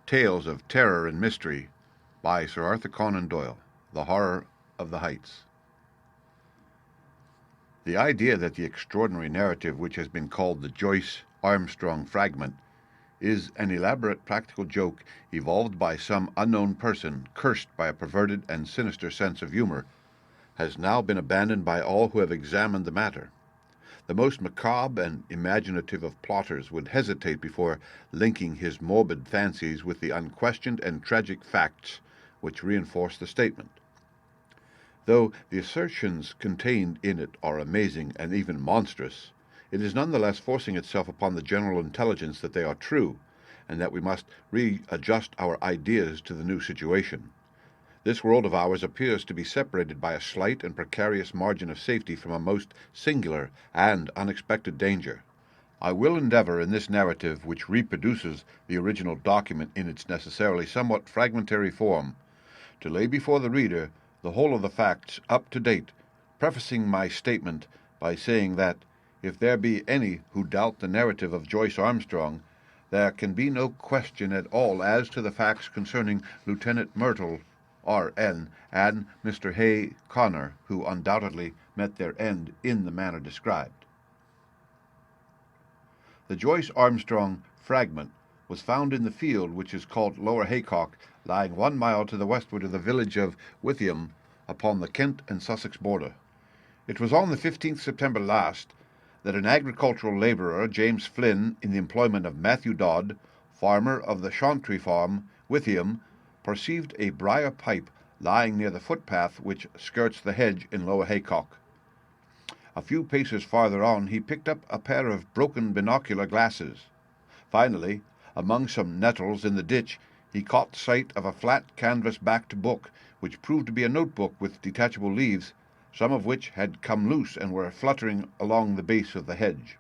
Tales of Terror and Mystery by Sir Arthur Conan Doyle. The Horror of the Heights. The idea that the extraordinary narrative which has been called the Joyce Armstrong fragment is an elaborate practical joke evolved by some unknown person cursed by a perverted and sinister sense of humor has now been abandoned by all who have examined the matter. The most macabre and imaginative of plotters would hesitate before linking his morbid fancies with the unquestioned and tragic facts which reinforce the statement. Though the assertions contained in it are amazing and even monstrous, it is none the less forcing itself upon the general intelligence that they are true, and that we must readjust our ideas to the new situation. This world of ours appears to be separated by a slight and precarious margin of safety from a most singular and unexpected danger. I will endeavor in this narrative, which reproduces the original document in its necessarily somewhat fragmentary form, to lay before the reader the whole of the facts up to date, prefacing my statement by saying that, if there be any who doubt the narrative of Joyce Armstrong, there can be no question at all as to the facts concerning Lieutenant Myrtle, R.N., and Mr. Hay Connor, who undoubtedly met their end in the manner described. The Joyce Armstrong fragment was found in the field which is called Lower Haycock, lying 1 mile to the westward of the village of Withyham, upon the Kent and Sussex border. It was on the 15th September last that an agricultural labourer, James Flynn, in the employment of Matthew Dodd, farmer of the Chauntry Farm, Withyham, perceived a briar pipe lying near the footpath which skirts the hedge in Lower Haycock. A few paces farther on he picked up a pair of broken binocular glasses. Finally, among some nettles in the ditch, he caught sight of a flat canvas-backed book, which proved to be a notebook with detachable leaves, some of which had come loose and were fluttering along the base of the hedge.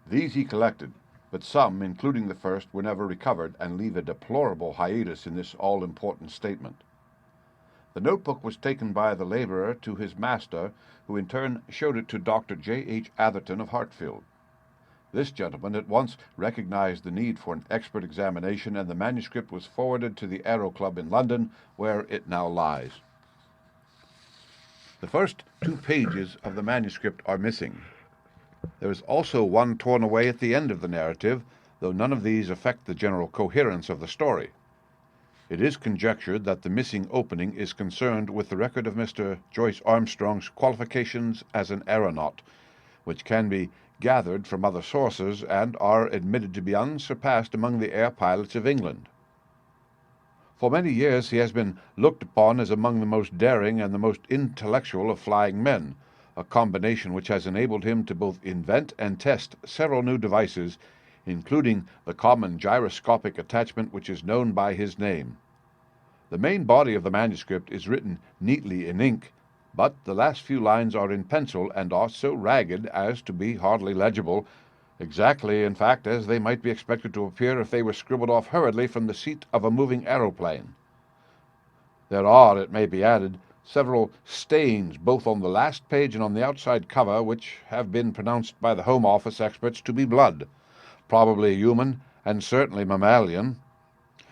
These he collected, but some, including the first, were never recovered and leave a deplorable hiatus in this all-important statement. The notebook was taken by the labourer to his master, who in turn showed it to Dr. J. H. Atherton of Hartfield. This gentleman at once recognized the need for an expert examination, and the manuscript was forwarded to the Aero Club in London, where it now lies. The first 2 pages of the manuscript are missing. There is also one torn away at the end of the narrative, though none of these affect the general coherence of the story. It is conjectured that the missing opening is concerned with the record of Mr. Joyce Armstrong's qualifications as an aeronaut, which can be gathered from other sources and are admitted to be unsurpassed among the air pilots of England. For many years he has been looked upon as among the most daring and the most intellectual of flying men, a combination which has enabled him to both invent and test several new devices, including the common gyroscopic attachment which is known by his name. The main body of the manuscript is written neatly in ink, but the last few lines are in pencil and are so ragged as to be hardly legible, exactly, in fact, as they might be expected to appear if they were scribbled off hurriedly from the seat of a moving aeroplane. There are, it may be added, several stains both on the last page and on the outside cover which have been pronounced by the Home Office experts to be blood, probably human and certainly mammalian.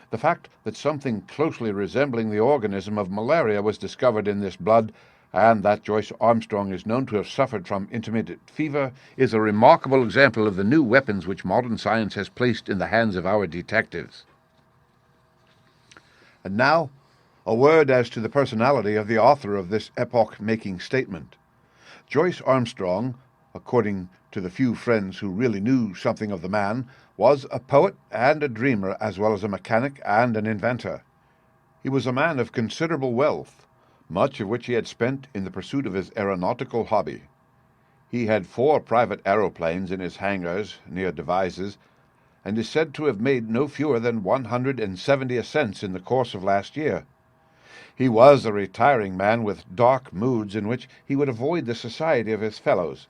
The fact that something closely resembling the organism of malaria was discovered in this blood, and that Joyce Armstrong is known to have suffered from intermittent fever, is a remarkable example of the new weapons which modern science has placed in the hands of our detectives. And now, a word as to the personality of the author of this epoch-making statement. Joyce Armstrong, according to the few friends who really knew something of the man, was a poet and a dreamer, as well as a mechanic and an inventor. He was a man of considerable wealth, much of which he had spent in the pursuit of his aeronautical hobby. He had 4 private aeroplanes in his hangars near Devizes, and is said to have made no fewer than 170 ascents in the course of last year. He was a retiring man with dark moods in which he would avoid the society of his fellows.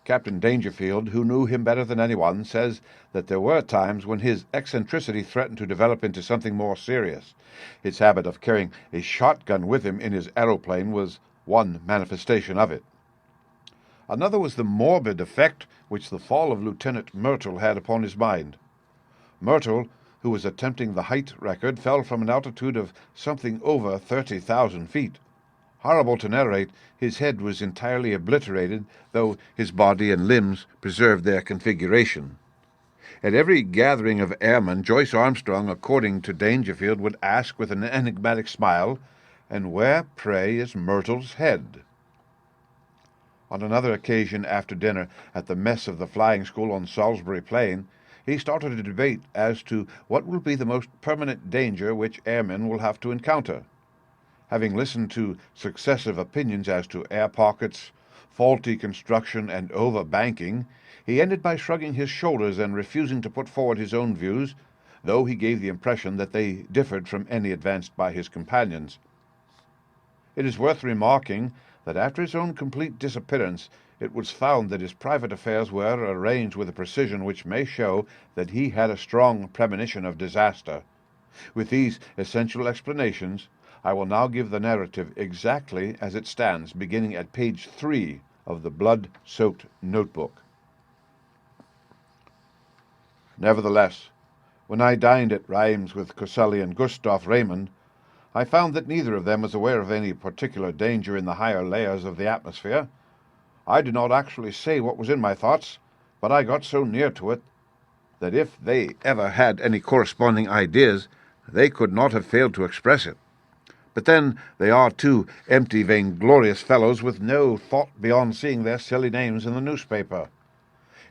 Captain Dangerfield, who knew him better than anyone, says that there were times when his eccentricity threatened to develop into something more serious. His habit of carrying a shotgun with him in his aeroplane was one manifestation of it. Another was the morbid effect which the fall of Lieutenant Myrtle had upon his mind. Myrtle, who was attempting the height record, fell from an altitude of something over 30,000 feet. Horrible to narrate, his head was entirely obliterated, though his body and limbs preserved their configuration. At every gathering of airmen, Joyce Armstrong, according to Dangerfield, would ask with an enigmatic smile, "And where, pray, is Myrtle's head?" On another occasion, after dinner, at the mess of the flying school on Salisbury Plain, he started a debate as to what will be the most permanent danger which airmen will have to encounter. Having listened to successive opinions as to air pockets, faulty construction, and over-banking, he ended by shrugging his shoulders and refusing to put forward his own views, though he gave the impression that they differed from any advanced by his companions. It is worth remarking that after his own complete disappearance, it was found that his private affairs were arranged with a precision which may show that he had a strong premonition of disaster. With these essential explanations, I will now give the narrative exactly as it stands, beginning at page 3 of the blood-soaked notebook. Nevertheless, when I dined at Rheims with Coselli and Gustav Raymond, I found that neither of them was aware of any particular danger in the higher layers of the atmosphere. I did not actually say what was in my thoughts, but I got so near to it that if they ever had any corresponding ideas, they could not have failed to express it. But then they are two empty, vainglorious fellows with no thought beyond seeing their silly names in the newspaper.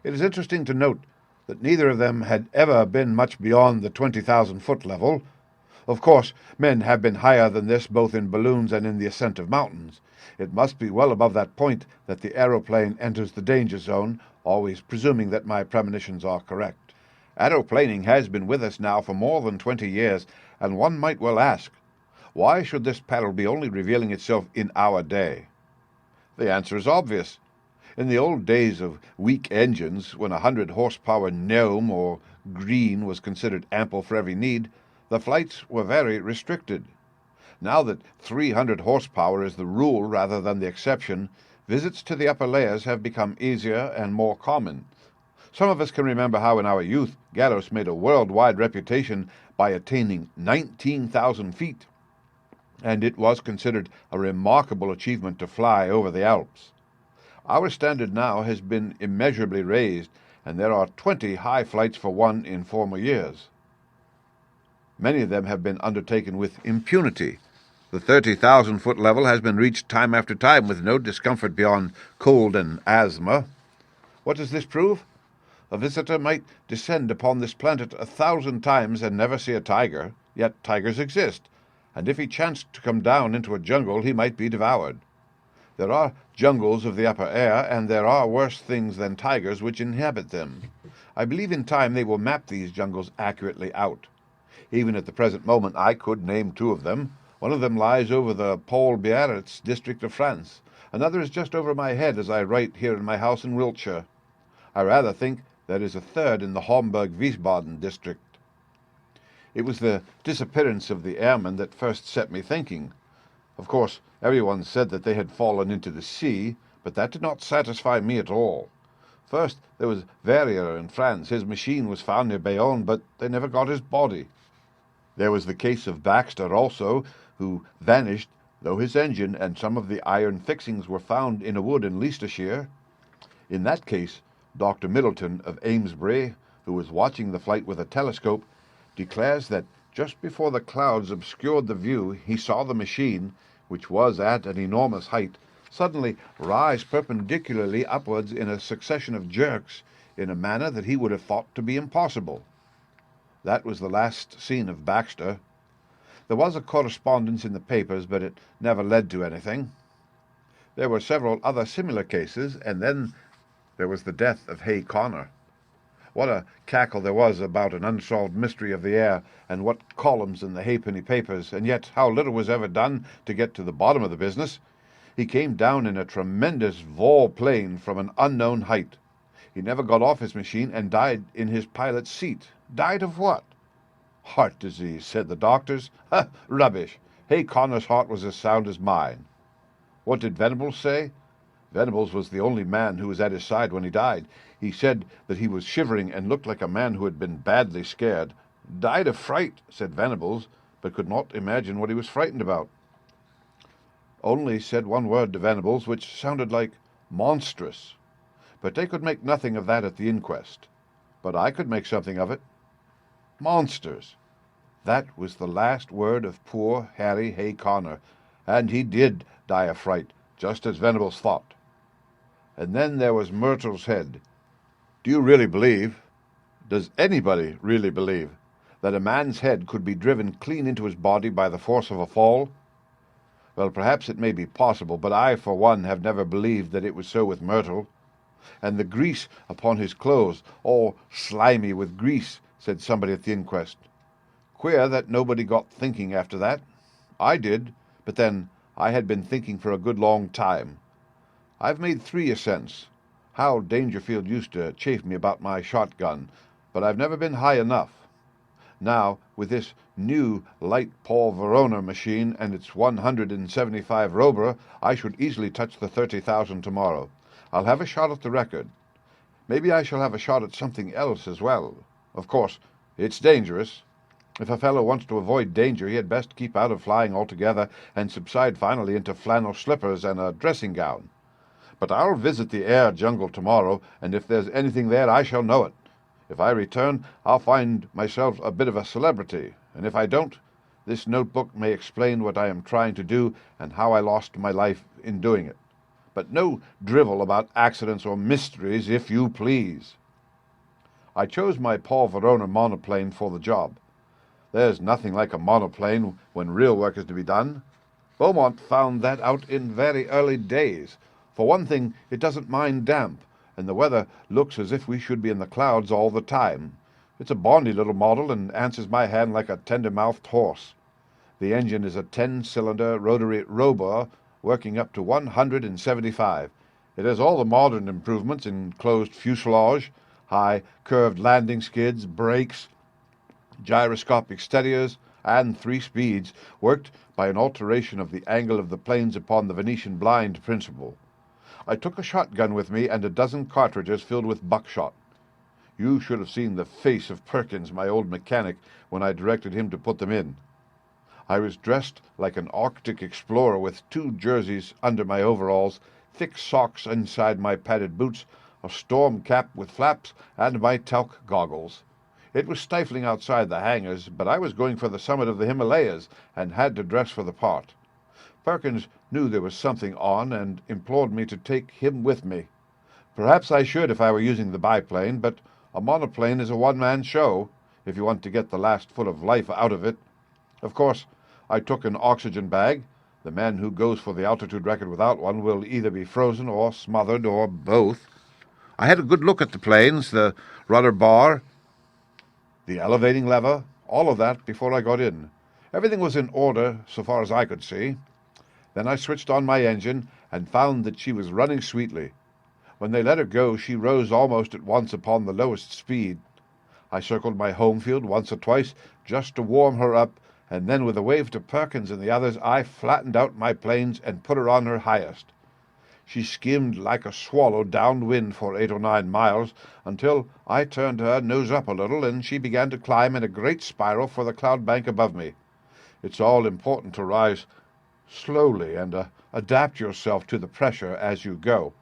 It is interesting to note that neither of them had ever been much beyond the 20,000-foot level. Of course, men have been higher than this both in balloons and in the ascent of mountains. It must be well above that point that the aeroplane enters the danger zone, always presuming that my premonitions are correct. Aeroplaning has been with us now for more than 20 years, and one might well ask, why should this peril be only revealing itself in our day? The answer is obvious. In the old days of weak engines, when 100-horsepower Gnome or Green was considered ample for every need, the flights were very restricted. Now that 300 horsepower is the rule rather than the exception, visits to the upper layers have become easier and more common. Some of us can remember how in our youth Gallos made a worldwide reputation by attaining 19,000 feet, and it was considered a remarkable achievement to fly over the Alps. Our standard now has been immeasurably raised, and there are 20 high flights for one in former years. Many of them have been undertaken with impunity. The 30,000-foot level has been reached time after time with no discomfort beyond cold and asthma. What does this prove? A visitor might descend upon this planet 1,000 times and never see a tiger, yet tigers exist, and if he chanced to come down into a jungle, he might be devoured. There are jungles of the upper air, and there are worse things than tigers which inhabit them. I believe in time they will map these jungles accurately out. Even at the present moment I could name two of them. One of them lies over the Paul Biarritz district of France. Another is just over my head as I write here in my house in Wiltshire. I rather think there is a third in the Homburg-Wiesbaden district. It was the disappearance of the airmen that first set me thinking. Of course, everyone said that they had fallen into the sea, but that did not satisfy me at all. First, there was Verrier in France. His machine was found near Bayonne, but they never got his body. There was the case of Baxter also, who vanished, though his engine and some of the iron fixings were found in a wood in Leicestershire. In that case, Dr. Middleton of Amesbury, who was watching the flight with a telescope, declares that just before the clouds obscured the view, he saw the machine, which was at an enormous height, suddenly rise perpendicularly upwards in a succession of jerks in a manner that he would have thought to be impossible. That was the last seen of Baxter. There was a correspondence in the papers, but it never led to anything. There were several other similar cases, and then there was the death of Hay Connor. What a cackle there was about an unsolved mystery of the air, and what columns in the halfpenny papers, and yet how little was ever done to get to the bottom of the business. He came down in a tremendous vol-plane from an unknown height. He never got off his machine and died in his pilot's seat. Died of what? Heart disease, said the doctors. Ha! Rubbish. Hay Connor's heart was as sound as mine. What did Venables say? Venables was the only man who was at his side when he died. He said that he was shivering and looked like a man who had been badly scared. "Died of fright," said Venables, but could not imagine what he was frightened about. Only said one word to Venables, which sounded like monstrous. But they could make nothing of that at the inquest. But I could make something of it. Monsters. That was the last word of poor Harry Hay Connor, and he did die of fright, just as Venables thought. And then there was Myrtle's head. Do you really believe, does anybody really believe, that a man's head could be driven clean into his body by the force of a fall? Well, perhaps it may be possible, but I, for one, have never believed that it was so with Myrtle. And the grease upon his clothes, all slimy with grease, said somebody at the inquest. Queer that nobody got thinking after that. I did, but then I had been thinking for a good long time. I've made 3 ascents. Hal Dangerfield used to chaff me about my shotgun, but I've never been high enough. Now, with this new light Paul Verona machine and its 175 Robur, I should easily touch the 30,000 tomorrow. I'll have a shot at the record. Maybe I shall have a shot at something else as well. Of course, it's dangerous. If a fellow wants to avoid danger, he had best keep out of flying altogether and subside finally into flannel slippers and a dressing gown. But I'll visit the air jungle tomorrow, and if there's anything there, I shall know it. If I return, I'll find myself a bit of a celebrity, and if I don't, this notebook may explain what I am trying to do and how I lost my life in doing it. But no drivel about accidents or mysteries, if you please. I chose my Paul Verona monoplane for the job. There's nothing like a monoplane when real work is to be done. Beaumont found that out in very early days. For one thing, it doesn't mind damp, and the weather looks as if we should be in the clouds all the time. It's a bonny little model and answers my hand like a tender-mouthed horse. The engine is a 10-cylinder rotary Robur working up to 175. It has all the modern improvements: enclosed fuselage, high curved landing skids, brakes, gyroscopic steadiers, and 3 speeds, worked by an alteration of the angle of the planes upon the Venetian blind principle. I took a shotgun with me and a dozen cartridges filled with buckshot. You should have seen the face of Perkins, my old mechanic, when I directed him to put them in. I was dressed like an Arctic explorer, with 2 jerseys under my overalls, thick socks inside my padded boots, a storm cap with flaps, and my talc goggles. It was stifling outside the hangars, but I was going for the summit of the Himalayas and had to dress for the part. Perkins knew there was something on and implored me to take him with me. Perhaps I should if I were using the biplane, but a monoplane is a one-man show, if you want to get the last foot of life out of it. Of course, I took an oxygen bag. The man who goes for the altitude record without one will either be frozen or smothered or both. I had a good look at the planes, the rudder bar, the elevating lever, all of that before I got in. Everything was in order so far as I could see. Then I switched on my engine and found that she was running sweetly. When they let her go, she rose almost at once upon the lowest speed. I circled my home field once or twice just to warm her up, and then with a wave to Perkins and the others, I flattened out my planes and put her on her highest. She skimmed like a swallow downwind for 8 or 9 miles, until I turned her nose up a little, and she began to climb in a great spiral for the cloud bank above me. It's all important to rise slowly and adapt yourself to the pressure as you go.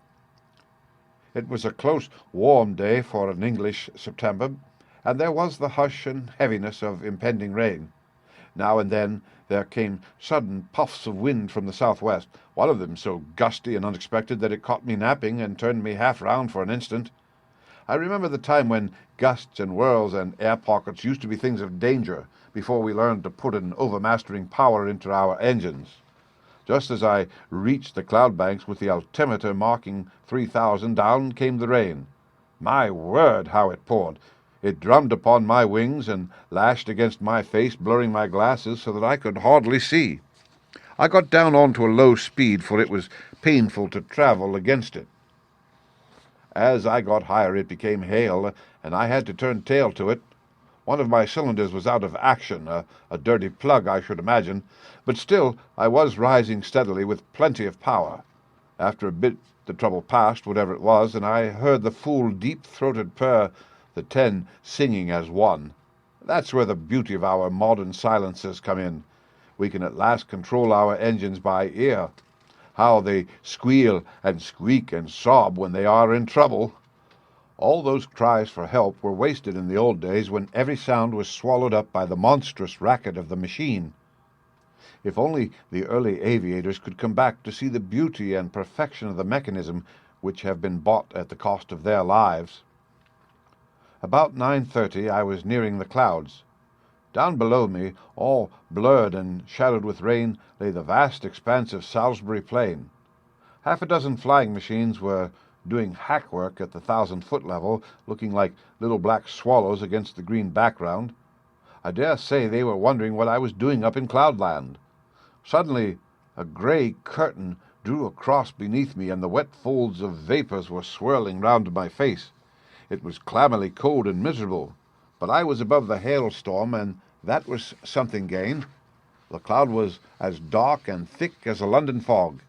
It was a close, warm day for an English September, and there was the hush and heaviness of impending rain. Now and then there came sudden puffs of wind from the southwest, one of them so gusty and unexpected that it caught me napping and turned me half round for an instant. I remember the time when gusts and whirls and air pockets used to be things of danger, before we learned to put an overmastering power into our engines. Just as I reached the cloud banks with the altimeter marking 3,000, down came the rain. My word, how it poured! It drummed upon my wings and lashed against my face, blurring my glasses so that I could hardly see. I got down onto a low speed, for it was painful to travel against it. As I got higher, it became hail, and I had to turn tail to it. One of my cylinders was out of action, a dirty plug, I should imagine, but still I was rising steadily with plenty of power. After a bit the trouble passed, whatever it was, and I heard the full, deep-throated purr, the 10 singing as one. That's where the beauty of our modern silencers come in. We can at last control our engines by ear. How they squeal and squeak and sob when they are in trouble. All those cries for help were wasted in the old days when every sound was swallowed up by the monstrous racket of the machine. If only the early aviators could come back to see the beauty and perfection of the mechanism which have been bought at the cost of their lives. About 9:30 I was nearing the clouds. Down below me, all blurred and shadowed with rain, lay the vast expanse of Salisbury Plain. Half a dozen flying machines were doing hack work at the 1,000-foot level, looking like little black swallows against the green background. I dare say they were wondering what I was doing up in cloudland. Suddenly a grey curtain drew across beneath me, and the wet folds of vapours were swirling round my face. It was clammily cold and miserable, but I was above the hailstorm, and that was something gained. The cloud was as dark and thick as a London fog.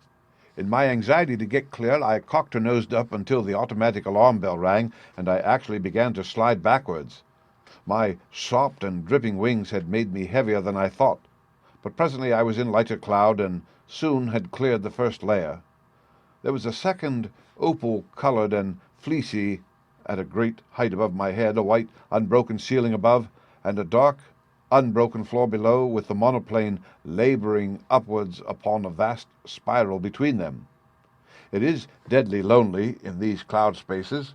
In my anxiety to get clear, I cocked her nosed up until the automatic alarm bell rang, and I actually began to slide backwards. My sopped and dripping wings had made me heavier than I thought, but presently I was in lighter cloud and soon had cleared the first layer. There was a second, opal-coloured and fleecy, at a great height above my head, a white, unbroken ceiling above, and a dark, unbroken floor below, with the monoplane labouring upwards upon a vast spiral between them. It is deadly lonely in these cloud spaces.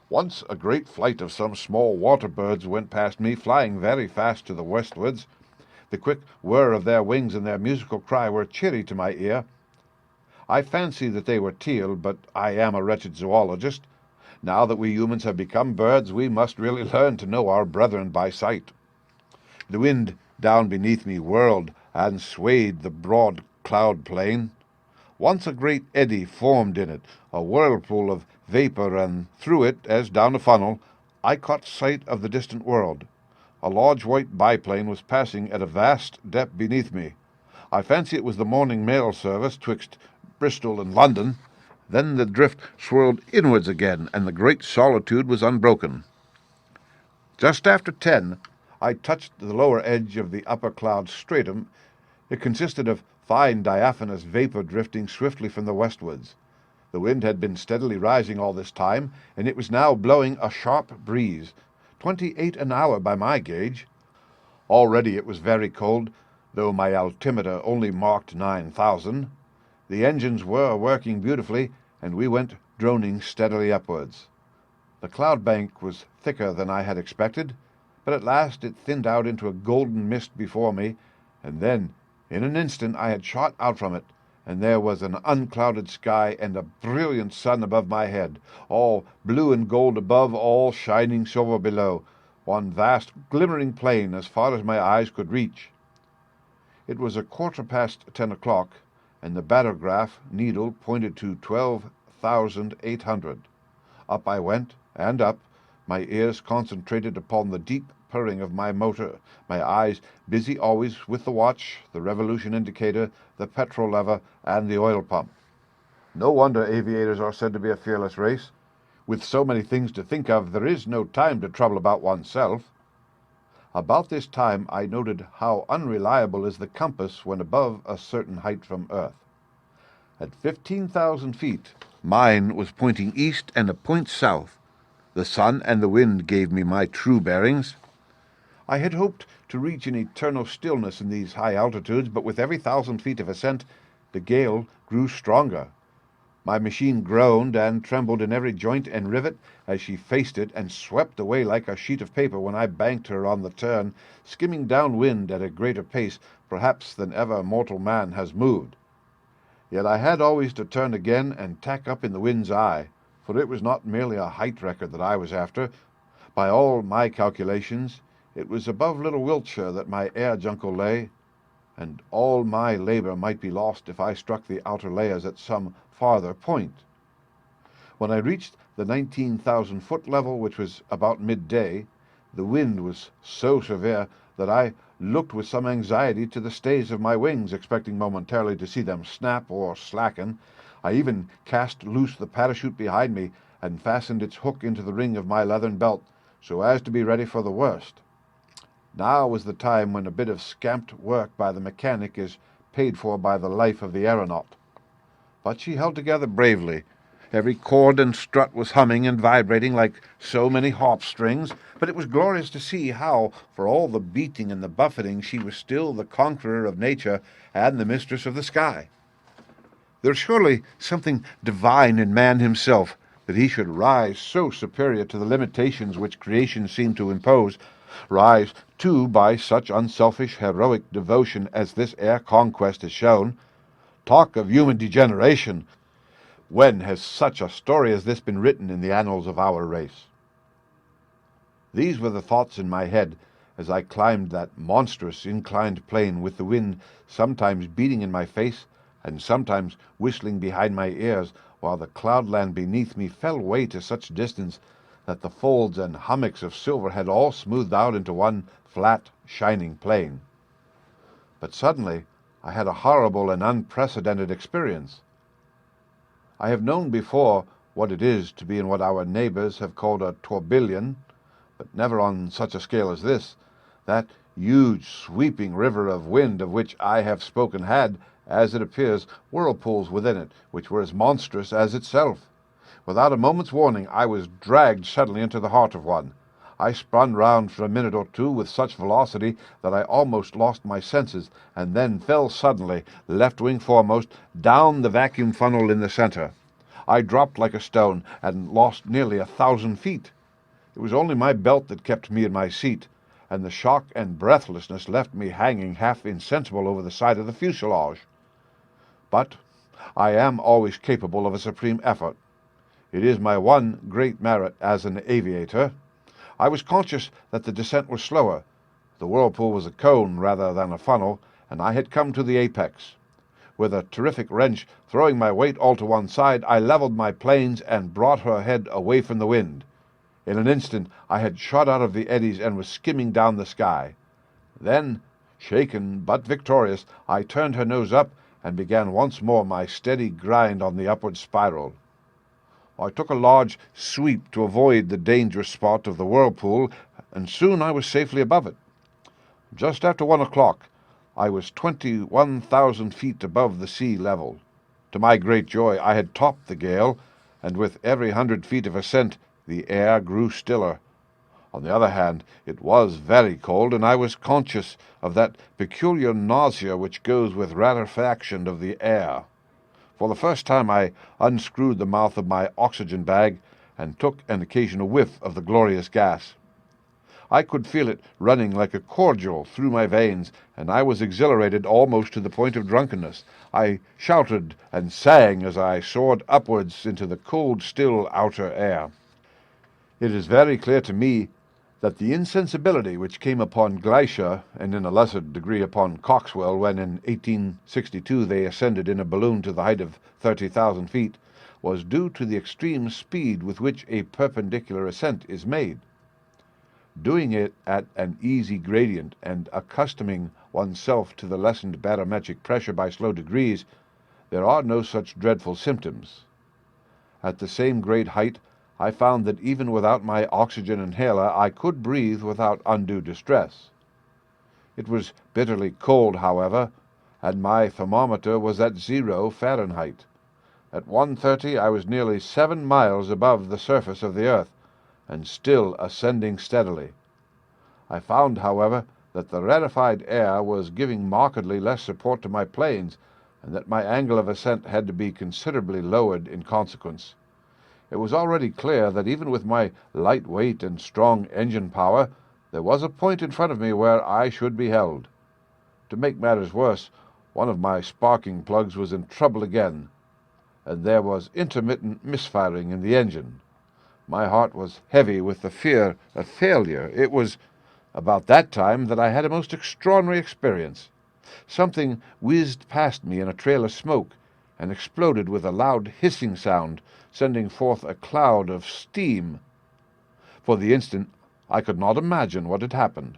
Once a great flight of some small water birds went past me, flying very fast to the westwards. The quick whir of their wings and their musical cry were cheery to my ear. I fancy that they were teal, but I am a wretched zoologist. Now that we humans have become birds, we must really learn to know our brethren by sight. The wind down beneath me whirled and swayed the broad cloud plain. Once a great eddy formed in it, a whirlpool of vapour, and through it, as down a funnel, I caught sight of the distant world. A large white biplane was passing at a vast depth beneath me. I fancy it was the morning mail service twixt Bristol and London. Then the drift swirled inwards again, and the great solitude was unbroken. Just after 10, I touched the lower edge of the upper cloud stratum. It consisted of fine diaphanous vapour drifting swiftly from the westwards. The wind had been steadily rising all this time, and it was now blowing a sharp breeze, 28 an hour by my gauge. Already it was very cold, though my altimeter only marked 9,000. The engines were working beautifully, and we went droning steadily upwards. The cloud bank was thicker than I had expected, but at last it thinned out into a golden mist before me, and then, in an instant, I had shot out from it, and there was an unclouded sky and a brilliant sun above my head, all blue and gold above, all shining silver below, one vast glimmering plain as far as my eyes could reach. It was 10 o'clock, and the barograph needle pointed to 12,800. Up I went, and up, my ears concentrated upon the deep purring of my motor, my eyes busy always with the watch, the revolution indicator, the petrol lever, and the oil pump. No wonder aviators are said to be a fearless race. With so many things to think of, there is no time to trouble about oneself. About this time I noted how unreliable is the compass when above a certain height from Earth. At 15,000 feet, mine was pointing east and a point south. The sun and the wind gave me my true bearings. I had hoped to reach an eternal stillness in these high altitudes, but with every 1,000 feet of ascent, the gale grew stronger. My machine groaned and trembled in every joint and rivet as she faced it, and swept away like a sheet of paper when I banked her on the turn, skimming downwind at a greater pace, perhaps, than ever mortal man has moved. Yet I had always to turn again and tack up in the wind's eye, for it was not merely a height record that I was after. By all my calculations, it was above Little Wiltshire that my air jungle lay, and all my labour might be lost if I struck the outer layers at some farther point. When I reached the 19,000-foot level, which was about midday, the wind was so severe that I looked with some anxiety to the stays of my wings, expecting momentarily to see them snap or slacken. I even cast loose the parachute behind me and fastened its hook into the ring of my leathern belt, so as to be ready for the worst. Now was the time when a bit of scamped work by the mechanic is paid for by the life of the aeronaut. But she held together bravely. Every cord and strut was humming and vibrating like so many harp strings, but it was glorious to see how, for all the beating and the buffeting, she was still the conqueror of nature and the mistress of the sky. There's surely something divine in man himself, that he should rise so superior to the limitations which creation seemed to impose, rise, too, by such unselfish, heroic devotion as this air conquest has shown. Talk of human degeneration! When has such a story as this been written in the annals of our race? These were the thoughts in my head as I climbed that monstrous inclined plane, with the wind sometimes beating in my face and sometimes whistling behind my ears, while the cloudland beneath me fell away to such distance that the folds and hummocks of silver had all smoothed out into one flat, shining plain. But suddenly I had a horrible and unprecedented experience. I have known before what it is to be in what our neighbors have called a tourbillon, but never on such a scale as this. That huge, sweeping river of wind of which I have spoken had, as it appears, whirlpools within it, which were as monstrous as itself. Without a moment's warning, I was dragged suddenly into the heart of one. I spun round for a minute or two with such velocity that I almost lost my senses, and then fell suddenly, left wing foremost, down the vacuum funnel in the center. I dropped like a stone, and lost nearly 1,000 feet. It was only my belt that kept me in my seat, and the shock and breathlessness left me hanging half insensible over the side of the fuselage. But I am always capable of a supreme effort. It is my one great merit as an aviator. I was conscious that the descent was slower. The whirlpool was a cone rather than a funnel, and I had come to the apex. With a terrific wrench, throwing my weight all to one side, I leveled my planes and brought her head away from the wind. In an instant I had shot out of the eddies and was skimming down the sky. Then, shaken but victorious, I turned her nose up and began once more my steady grind on the upward spiral. I took a large sweep to avoid the dangerous spot of the whirlpool, and soon I was safely above it. Just after 1 o'clock, I was 21,000 feet above the sea level. To my great joy, I had topped the gale, and with every 100 feet of ascent, the air grew stiller. On the other hand, it was very cold, and I was conscious of that peculiar nausea which goes with rarefaction of the air. For the first time I unscrewed the mouth of my oxygen bag and took an occasional whiff of the glorious gas. I could feel it running like a cordial through my veins, and I was exhilarated almost to the point of drunkenness. I shouted and sang as I soared upwards into the cold, still outer air. It is very clear to me that the insensibility which came upon Gleicher, and in a lesser degree upon Coxwell, when in 1862 they ascended in a balloon to the height of 30,000 feet, was due to the extreme speed with which a perpendicular ascent is made. Doing it at an easy gradient and accustoming oneself to the lessened barometric pressure by slow degrees, there are no such dreadful symptoms. At the same great height, I found that even without my oxygen inhaler I could breathe without undue distress. It was bitterly cold, however, and my thermometer was at 0 Fahrenheit. At 1:30 I was nearly 7 miles above the surface of the earth, and still ascending steadily. I found, however, that the rarefied air was giving markedly less support to my planes, and that my angle of ascent had to be considerably lowered in consequence. It was already clear that even with my light weight and strong engine power, there was a point in front of me where I should be held. To make matters worse, one of my sparking plugs was in trouble again, and there was intermittent misfiring in the engine. My heart was heavy with the fear of failure. It was about that time that I had a most extraordinary experience. Something whizzed past me in a trail of smoke, and exploded with a loud hissing sound, sending forth a cloud of steam. For the instant I could not imagine what had happened.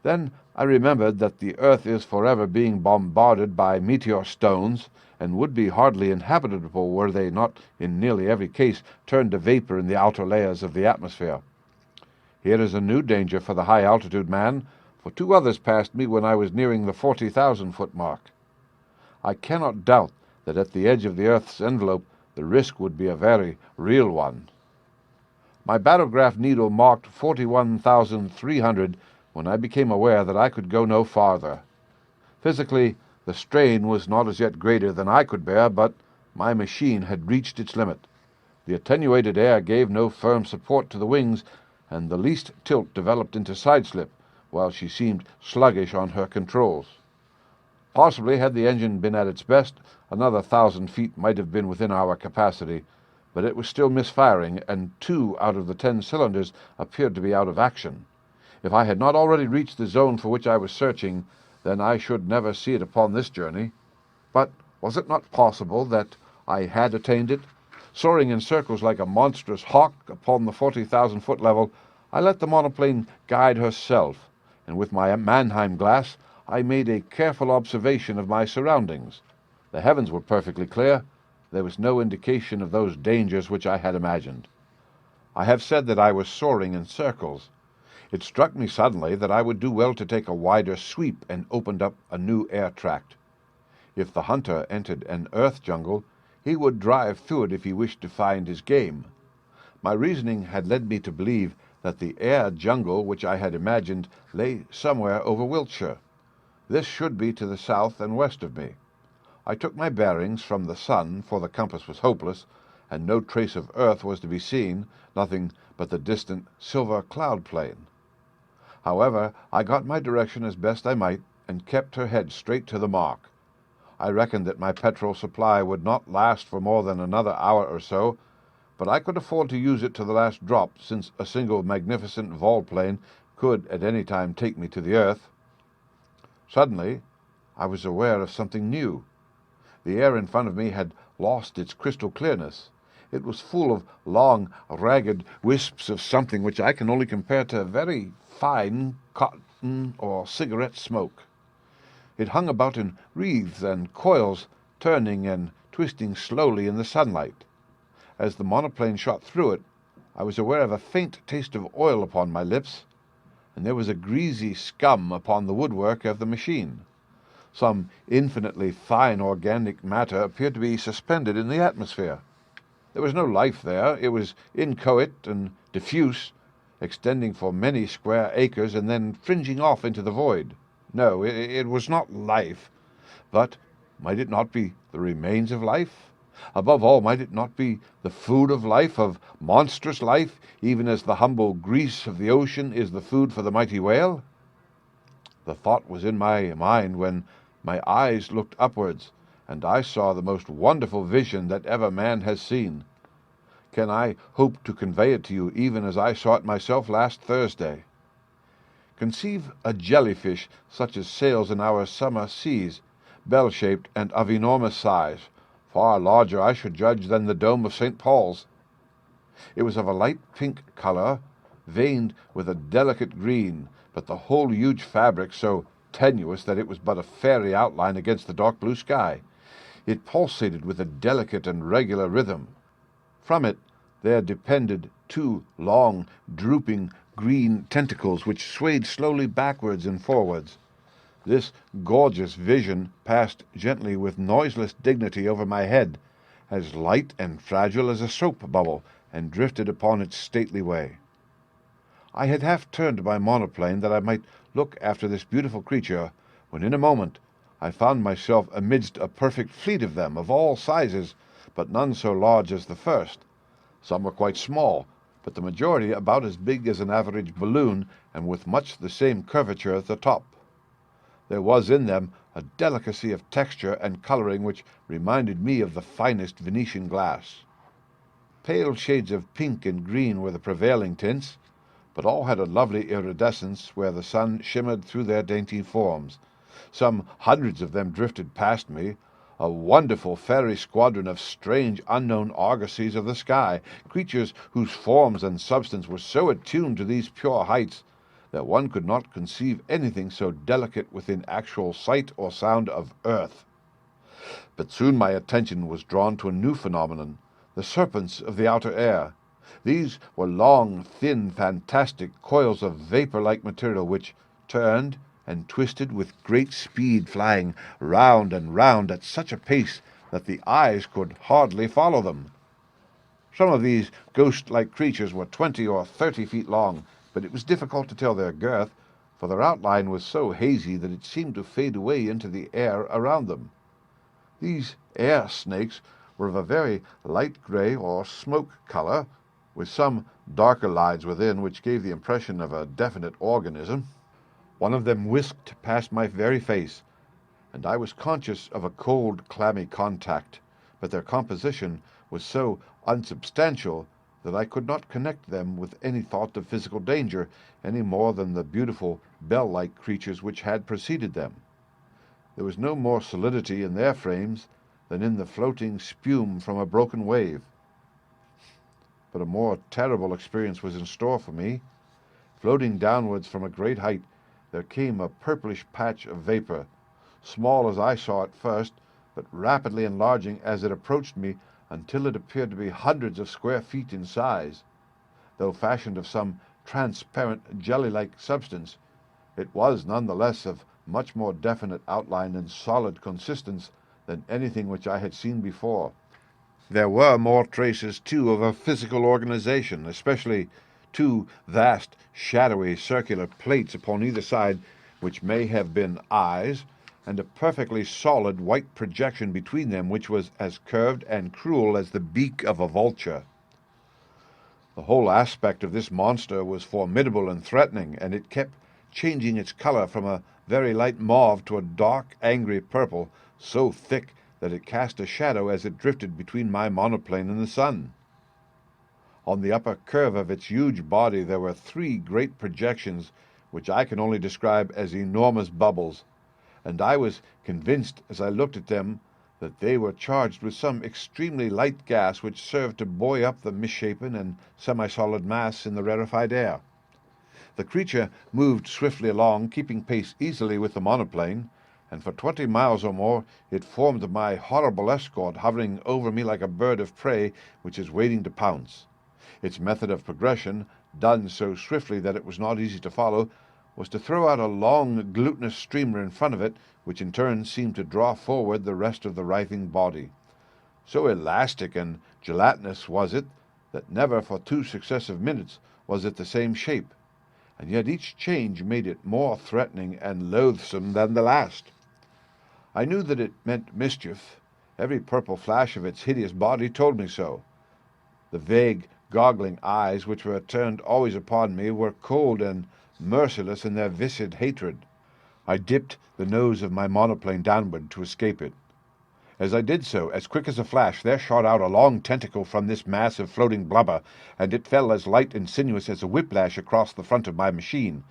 Then I remembered that the earth is forever being bombarded by meteor stones, and would be hardly inhabitable were they not in nearly every case turned to vapor in the outer layers of the atmosphere. Here is a new danger for the high-altitude man, for 2 others passed me when I was nearing the 40,000-foot mark. I cannot doubt that at the edge of the Earth's envelope the risk would be a very real one. My barograph needle marked 41,300 when I became aware that I could go no farther. Physically, the strain was not as yet greater than I could bear, but my machine had reached its limit. The attenuated air gave no firm support to the wings, and the least tilt developed into sideslip, while she seemed sluggish on her controls. Possibly, had the engine been at its best, another 1,000 feet might have been within our capacity, but it was still misfiring, and 2 out of the 10 cylinders appeared to be out of action. If I had not already reached the zone for which I was searching, then I should never see it upon this journey. But was it not possible that I had attained it? Soaring in circles like a monstrous hawk upon the 40,000-foot level, I let the monoplane guide herself, and with my Mannheim glass I made a careful observation of my surroundings. The heavens were perfectly clear. There was no indication of those dangers which I had imagined. I have said that I was soaring in circles. It struck me suddenly that I would do well to take a wider sweep and open up a new air tract. If the hunter entered an earth jungle, he would drive through it if he wished to find his game. My reasoning had led me to believe that the air jungle which I had imagined lay somewhere over Wiltshire. This should be to the south and west of me. I took my bearings from the sun, for the compass was hopeless, and no trace of earth was to be seen, nothing but the distant silver cloud plain. However, I got my direction as best I might, and kept her head straight to the mark. I reckoned that my petrol supply would not last for more than another hour or so, but I could afford to use it to the last drop, since a single magnificent volplane could at any time take me to the earth. Suddenly, I was aware of something new. The air in front of me had lost its crystal clearness. It was full of long, ragged wisps of something which I can only compare to very fine cotton or cigarette smoke. It hung about in wreaths and coils, turning and twisting slowly in the sunlight. As the monoplane shot through it, I was aware of a faint taste of oil upon my lips, and there was a greasy scum upon the woodwork of the machine. Some infinitely fine organic matter appeared to be suspended in the atmosphere. There was no life there. It was inchoate and diffuse, extending for many square acres and then fringing off into the void. No, it was not life. But might it not be the remains of life? Above all, might it not be the food of life, of monstrous life, even as the humble grease of the ocean is the food for the mighty whale? The thought was in my mind when my eyes looked upwards, and I saw the most wonderful vision that ever man has seen. Can I hope to convey it to you even as I saw it myself last Thursday? Conceive a jellyfish such as sails in our summer seas, bell-shaped and of enormous size, far larger, I should judge, than the dome of St. Paul's. It was of a light pink color, veined with a delicate green, but the whole huge fabric so tenuous that it was but a fairy outline against the dark blue sky. It pulsated with a delicate and regular rhythm. From it there depended 2 long, drooping green tentacles which swayed slowly backwards and forwards. This gorgeous vision passed gently with noiseless dignity over my head, as light and fragile as a soap bubble, and drifted upon its stately way. I had half turned my monoplane that I might look after this beautiful creature, when in a moment I found myself amidst a perfect fleet of them, of all sizes, but none so large as the first. Some were quite small, but the majority about as big as an average balloon, and with much the same curvature at the top. There was in them a delicacy of texture and coloring which reminded me of the finest Venetian glass. Pale shades of pink and green were the prevailing tints, but all had a lovely iridescence where the sun shimmered through their dainty forms. Some hundreds of them drifted past me, a wonderful fairy squadron of strange unknown argosies of the sky, creatures whose forms and substance were so attuned to these pure heights that one could not conceive anything so delicate within actual sight or sound of earth. But soon my attention was drawn to a new phenomenon, the serpents of the outer air. These were long, thin, fantastic coils of vapor-like material which turned and twisted with great speed, flying round and round at such a pace that the eyes could hardly follow them. Some of these ghost-like creatures were 20 or 30 feet long, but it was difficult to tell their girth, for their outline was so hazy that it seemed to fade away into the air around them. These air snakes were of a very light gray or smoke color, with some darker lines within which gave the impression of a definite organism. One of them whisked past my very face, and I was conscious of a cold, clammy contact, but their composition was so unsubstantial that I could not connect them with any thought of physical danger any more than the beautiful bell-like creatures which had preceded them. There was no more solidity in their frames than in the floating spume from a broken wave. But a more terrible experience was in store for me. Floating downwards from a great height, there came a purplish patch of vapor, small as I saw it first, but rapidly enlarging as it approached me until it appeared to be hundreds of square feet in size. Though fashioned of some transparent jelly-like substance, it was none the less of much more definite outline and solid consistence than anything which I had seen before. There were more traces, too, of a physical organization, especially two vast, shadowy, circular plates upon either side, which may have been eyes, and a perfectly solid white projection between them, which was as curved and cruel as the beak of a vulture. The whole aspect of this monster was formidable and threatening, and it kept changing its color from a very light mauve to a dark, angry purple, so thick that it cast a shadow as it drifted between my monoplane and the sun. On the upper curve of its huge body there were three great projections, which I can only describe as enormous bubbles, and I was convinced as I looked at them that they were charged with some extremely light gas which served to buoy up the misshapen and semi-solid mass in the rarefied air. The creature moved swiftly along, keeping pace easily with the monoplane, and for 20 miles or more it formed my horrible escort, hovering over me like a bird of prey which is waiting to pounce. Its method of progression, done so swiftly that it was not easy to follow, was to throw out a long glutinous streamer in front of it, which in turn seemed to draw forward the rest of the writhing body. So elastic and gelatinous was it that never for 2 successive minutes was it the same shape, and yet each change made it more threatening and loathsome than the last. I knew that it meant mischief. Every purple flash of its hideous body told me so. The vague, goggling eyes, which were turned always upon me, were cold and merciless in their viscid hatred. I dipped the nose of my monoplane downward to escape it. As I did so, as quick as a flash, there shot out a long tentacle from this mass of floating blubber, and it fell as light and sinuous as a whiplash across the front of my machine.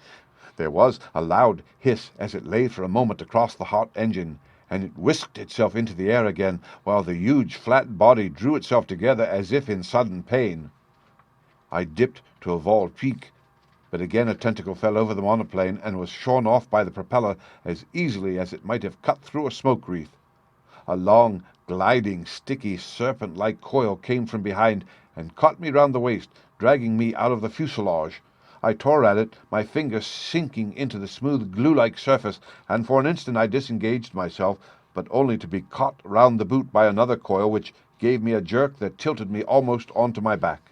There was a loud hiss as it lay for a moment across the hot engine, and it whisked itself into the air again, while the huge flat body drew itself together as if in sudden pain. I dipped to a vault peak, but again a tentacle fell over the monoplane and was shorn off by the propeller as easily as it might have cut through a smoke wreath. A long, gliding, sticky, serpent-like coil came from behind and caught me round the waist, dragging me out of the fuselage. I tore at it, my fingers sinking into the smooth glue-like surface, and for an instant I disengaged myself, but only to be caught round the boot by another coil, which gave me a jerk that tilted me almost onto my back.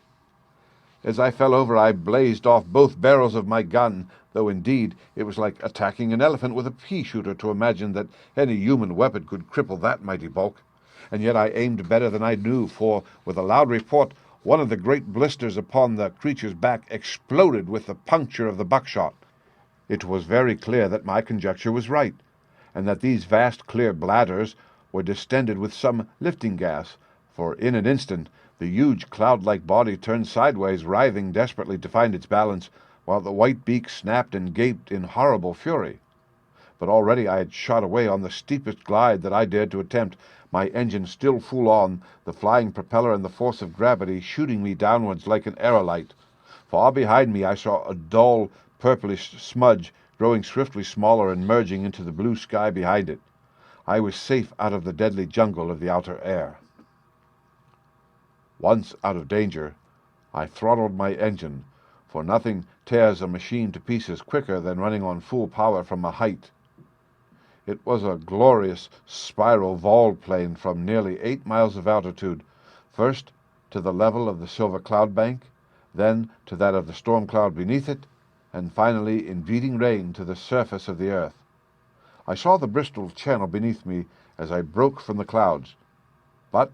As I fell over, I blazed off both barrels of my gun, though indeed it was like attacking an elephant with a pea-shooter to imagine that any human weapon could cripple that mighty bulk. And yet I aimed better than I knew, for with a loud report one of the great blisters upon the creature's back exploded with the puncture of the buckshot. It was very clear that my conjecture was right, and that these vast clear bladders were distended with some lifting gas, for in an instant the huge cloud-like body turned sideways, writhing desperately to find its balance, while the white beak snapped and gaped in horrible fury. But already I had shot away on the steepest glide that I dared to attempt, my engine still full on, the flying propeller and the force of gravity shooting me downwards like an aerolite. Far behind me I saw a dull, purplish smudge growing swiftly smaller and merging into the blue sky behind it. I was safe out of the deadly jungle of the outer air. Once out of danger, I throttled my engine, for nothing tears a machine to pieces quicker than running on full power from a height. It was a glorious spiral volplane from nearly 8 miles of altitude, first to the level of the silver cloud bank, then to that of the storm cloud beneath it, and finally in beating rain to the surface of the earth. I saw the Bristol Channel beneath me as I broke from the clouds, but,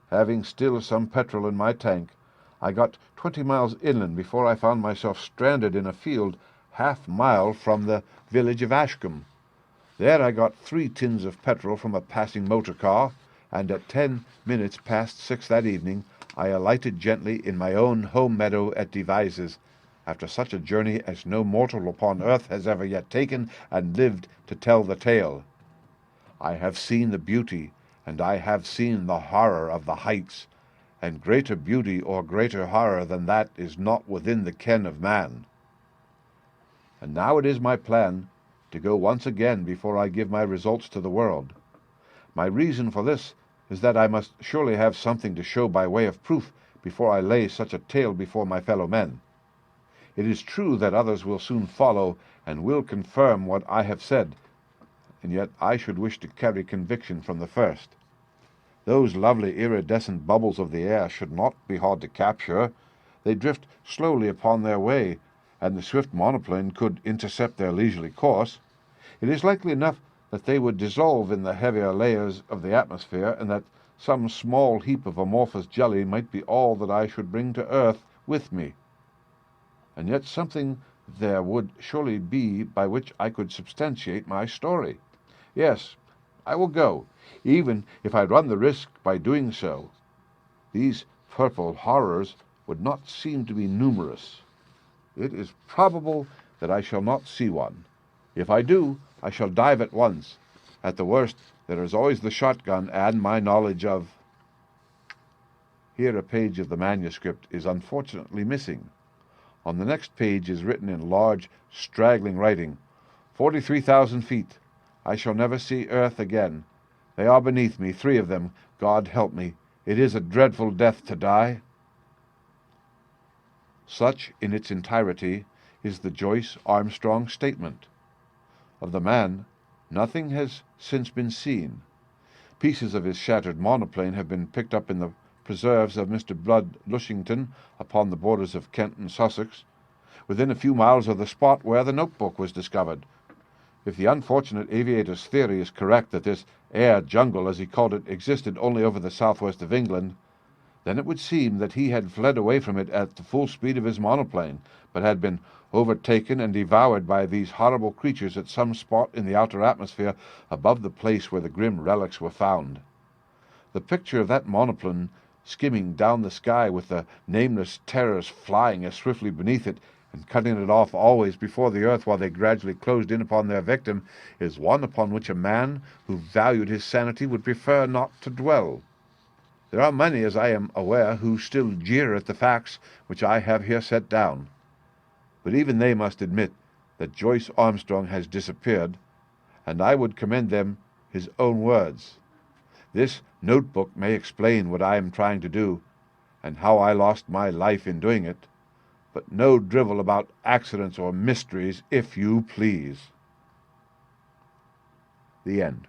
having still some petrol in my tank, I got 20 miles inland before I found myself stranded in a field half-mile from the village of Ashcombe. There I got 3 tins of petrol from a passing motor car, and at 10 minutes past 6 that evening I alighted gently in my own home meadow at Devizes, after such a journey as no mortal upon earth has ever yet taken and lived to tell the tale. I have seen the beauty, and I have seen the horror of the heights, and greater beauty or greater horror than that is not within the ken of man. And now it is my plan to go once again before I give my results to the world. My reason for this is that I must surely have something to show by way of proof before I lay such a tale before my fellow men. It is true that others will soon follow and will confirm what I have said, and yet I should wish to carry conviction from the first. Those lovely iridescent bubbles of the air should not be hard to capture. They drift slowly upon their way, and the swift monoplane could intercept their leisurely course. It is likely enough that they would dissolve in the heavier layers of the atmosphere, and that some small heap of amorphous jelly might be all that I should bring to earth with me. And yet something there would surely be by which I could substantiate my story. Yes, I will go, even if I run the risk by doing so. These purple horrors would not seem to be numerous. It is probable that I shall not see one. If I do, I shall dive at once. At the worst, there is always the shotgun and my knowledge of... Here a page of the manuscript is unfortunately missing. On the next page is written in large, straggling writing, 43,000 feet. I shall never see earth again. They are beneath me, 3 of them. God help me. It is a dreadful death to die. Such, in its entirety, is the Joyce Armstrong statement. Of the man, nothing has since been seen. Pieces of his shattered monoplane have been picked up in the preserves of Mr. Blood Lushington upon the borders of Kent and Sussex, within a few miles of the spot where the notebook was discovered. If the unfortunate aviator's theory is correct that this air jungle, as he called it, existed only over the southwest of England, then it would seem that he had fled away from it at the full speed of his monoplane, but had been overtaken and devoured by these horrible creatures at some spot in the outer atmosphere above the place where the grim relics were found. The picture of that monoplane skimming down the sky with the nameless terrors flying as swiftly beneath it and cutting it off always before the earth while they gradually closed in upon their victim is one upon which a man who valued his sanity would prefer not to dwell. There are many, as I am aware, who still jeer at the facts which I have here set down, but even they must admit that Joyce Armstrong has disappeared, and I would commend them his own words. This notebook may explain what I am trying to do, and how I lost my life in doing it, but no drivel about accidents or mysteries, if you please. The end.